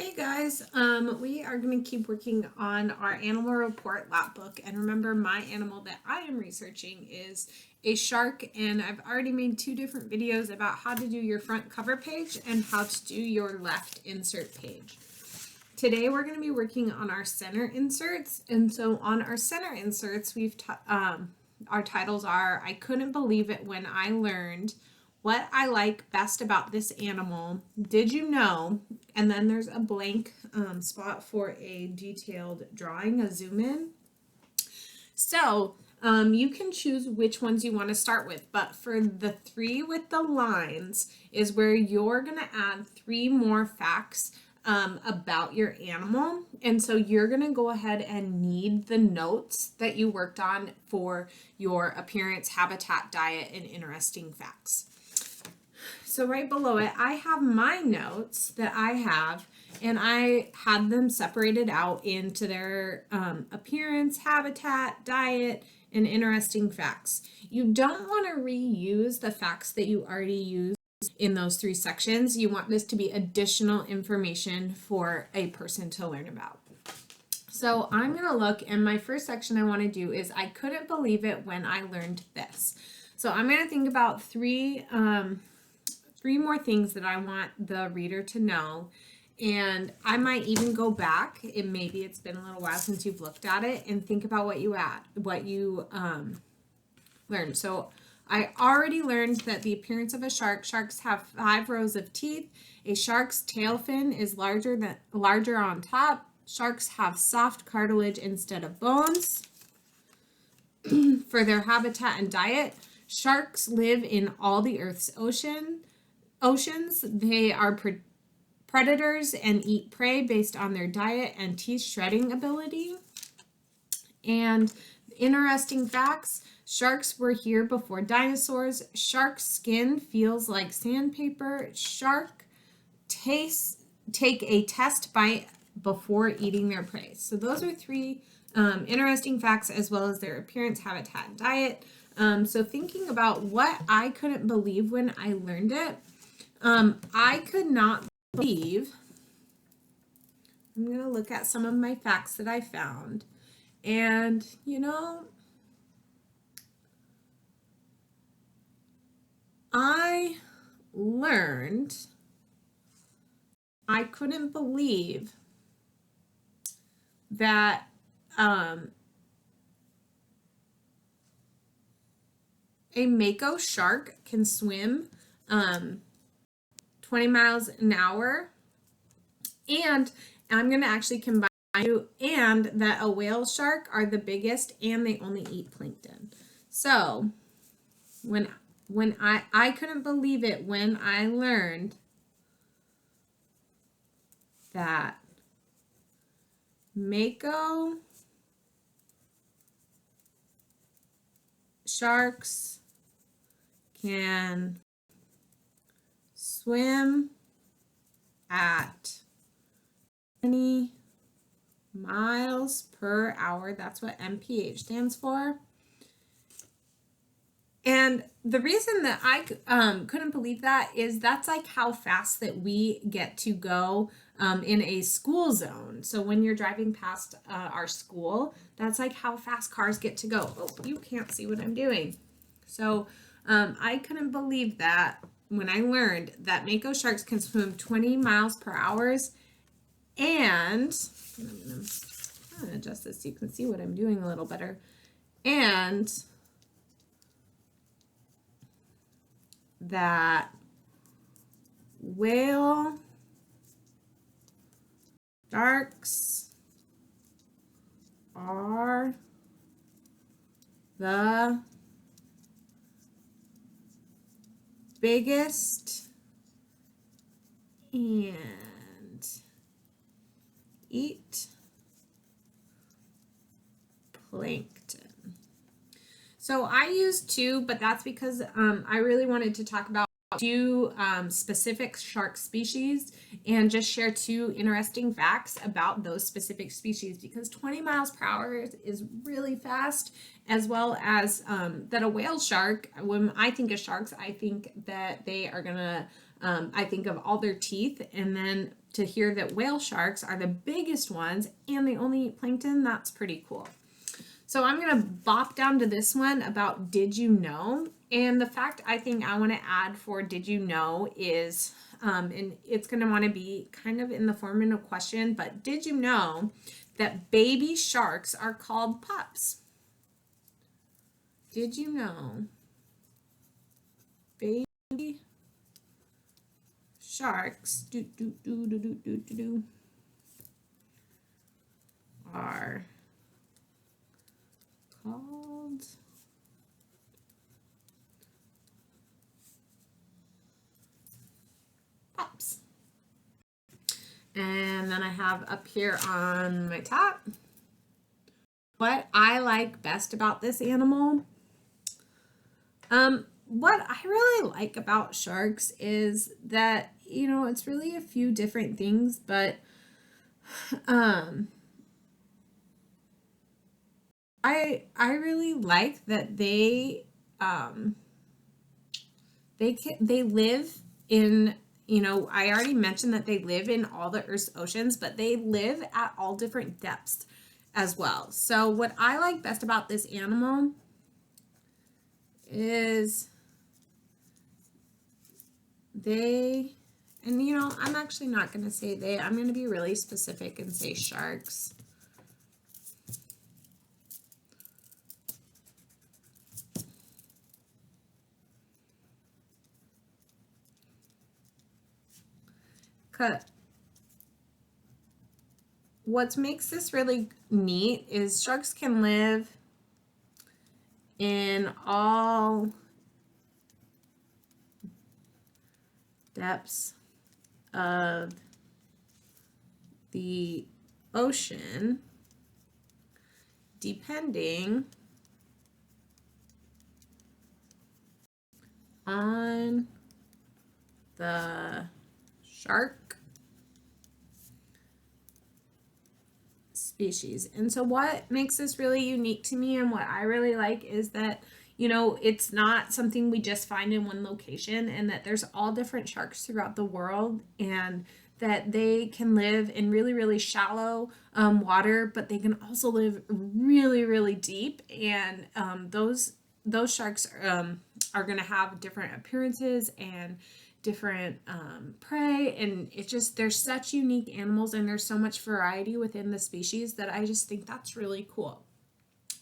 Hey guys, we are going to keep working on our animal report Lapbook, and remember my animal that I am researching is a shark, and I've already made 2 different videos about how to do your front cover page and how to do your left insert page. Today we're going to be working on our center inserts, and so on our center inserts our titles are I couldn't believe it when I learned, what I like best about this animal, did you know, and then there's a blank spot for a detailed drawing, a zoom in. So you can choose which ones you want to start with, but for the 3 with the lines is where you're going to add 3 more facts about your animal. And so you're going to go ahead and need the notes that you worked on for your appearance, habitat, diet, and interesting facts. So right below it, I have my notes that I have, and I had them separated out into their appearance, habitat, diet, and interesting facts. You don't want to reuse the facts that you already used in those 3 sections. You want this to be additional information for a person to learn about. So I'm going to look, and my first section I want to do is I couldn't believe it when I learned this. So I'm going to think about 3 more things that I want the reader to know, and I might even go back, and maybe it's been a little while since you've looked at it, and think about what you learned. So I already learned that the appearance of a shark, sharks have 5 rows of teeth. A shark's tail fin is larger on top. Sharks have soft cartilage instead of bones. For their habitat and diet, sharks live in all the Earth's oceans. They are predators and eat prey based on their diet and teeth shredding ability. And interesting facts, sharks were here before dinosaurs. Shark skin feels like sandpaper. Shark take a test bite before eating their prey. So those are 3 interesting facts, as well as their appearance, habitat, and diet. So thinking about what I couldn't believe when I learned it, I could not believe, I'm going to look at some of my facts that I found, and I learned, I couldn't believe that a mako shark can swim 20 miles an hour, and I'm going to actually combine you, and that a whale shark are the biggest and they only eat plankton. So when I couldn't believe it when I learned that mako sharks can swim at 20 miles per hour. That's what MPH stands for. And the reason that I couldn't believe that is that's like how fast that we get to go in a school zone. So when you're driving past our school, that's like how fast cars get to go. Oh, you can't see what I'm doing. So I couldn't believe that when I learned that mako sharks can swim 20 miles per hour, and I'm going to adjust this so you can see what I'm doing a little better, and that whale sharks are the biggest and eat plankton. So I used 2, but that's because I really wanted to talk about 2 specific shark species and just share 2 interesting facts about those specific species, because 20 miles per hour is really fast, as well as that a whale shark, when I think of sharks, I think that they are gonna I think of all their teeth, and then to hear that whale sharks are the biggest ones and they only eat plankton, that's pretty cool. So I'm going to bop down to this one about did you know? And the fact I think I want to add for did you know is, and it's going to want to be kind of in the form of a question, but did you know that baby sharks are called pups? Did you know baby sharks are called pups? And then I have up here on my top what I like best about this animal. What I really like about sharks is that, you know, it's really a few different things, but I really like that they live in, you know, I already mentioned that they live in all the Earth's oceans, but they live at all different depths as well. So what I like best about this animal is they, and you know, I'm actually not going to say they, I'm going to be really specific and say sharks. What makes this really neat is sharks can live in all depths of the ocean depending on the shark species. And so what makes this really unique to me and what I really like is that, you know, it's not something we just find in one location, and that there's all different sharks throughout the world, and that they can live in really, really shallow water, but they can also live really, really deep. And those sharks are going to have different appearances and different prey, and it's just, there's such unique animals and there's so much variety within the species that I just think that's really cool.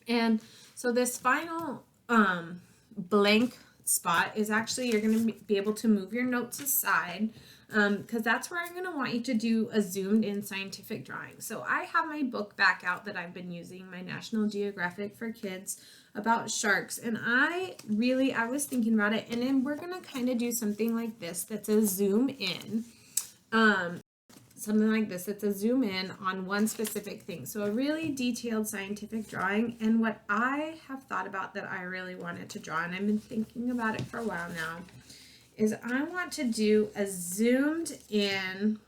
And so this final blank spot is actually, you're going to be able to move your notes aside, because that's where I'm going to want you to do a zoomed in scientific drawing. So I have my book back out that I've been using, my National Geographic for Kids about sharks, and I was thinking about it, and then we're going to kind of do something like this that's a zoom in. Something like this, it's a zoom in on one specific thing. So a really detailed scientific drawing. And what I have thought about that I really wanted to draw, and I've been thinking about it for a while now, is I want to do a zoomed in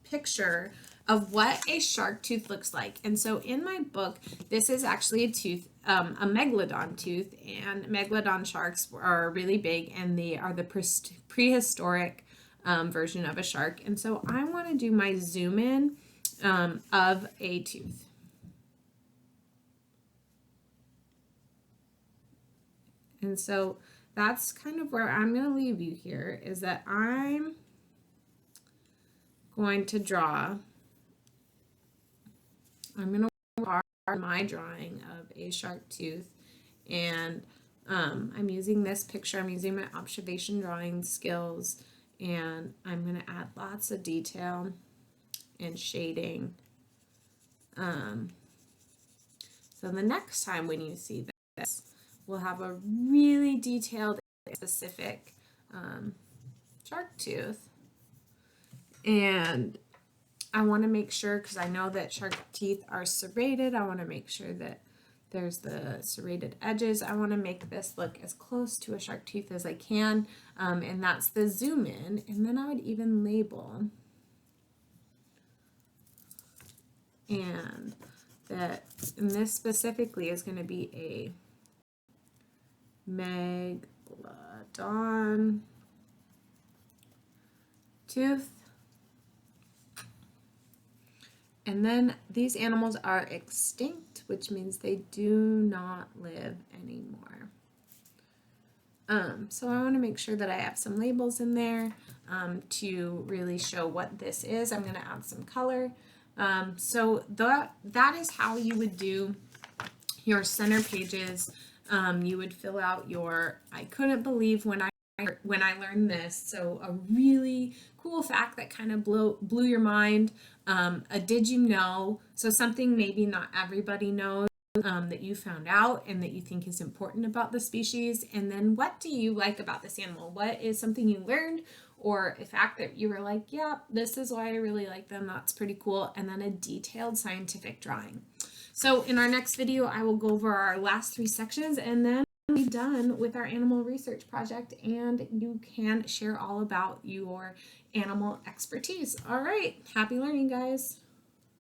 picture of what a shark tooth looks like. And so in my book, this is actually a tooth, a megalodon tooth, and megalodon sharks are really big, and they are the prehistoric version of a shark. And so I want to do my zoom in of a tooth. And so that's kind of where I'm going to leave you here, is that I'm going to draw, I'm going to draw my drawing of a shark tooth, and I'm using this picture, I'm using my observation drawing skills, and I'm going to add lots of detail and shading. So the next time when you see this, we'll have a really detailed, specific shark tooth. And I want to make sure, because I know that shark teeth are serrated, I want to make sure that there's the serrated edges. I want to make this look as close to a shark tooth as I can, and that's the zoom in. And then I would even label, and that, and this specifically is going to be a megalodon tooth. And then these animals are extinct, which means they do not live anymore. So I want to make sure that I have some labels in there to really show what this is. I'm going to add some color. So that is how you would do your center pages. You would fill out your I couldn't believe when I learned this. So a really cool fact that kind of blew your mind. A did you know? So something maybe not everybody knows. That you found out and that you think is important about the species. And then what do you like about this animal? What is something you learned or a fact that you were like, yeah, this is why I really like them. That's pretty cool. And then a detailed scientific drawing. So in our next video, I will go over our last 3 sections and then we'll be done with our animal research project and you can share all about your animal expertise. All right. Happy learning, guys.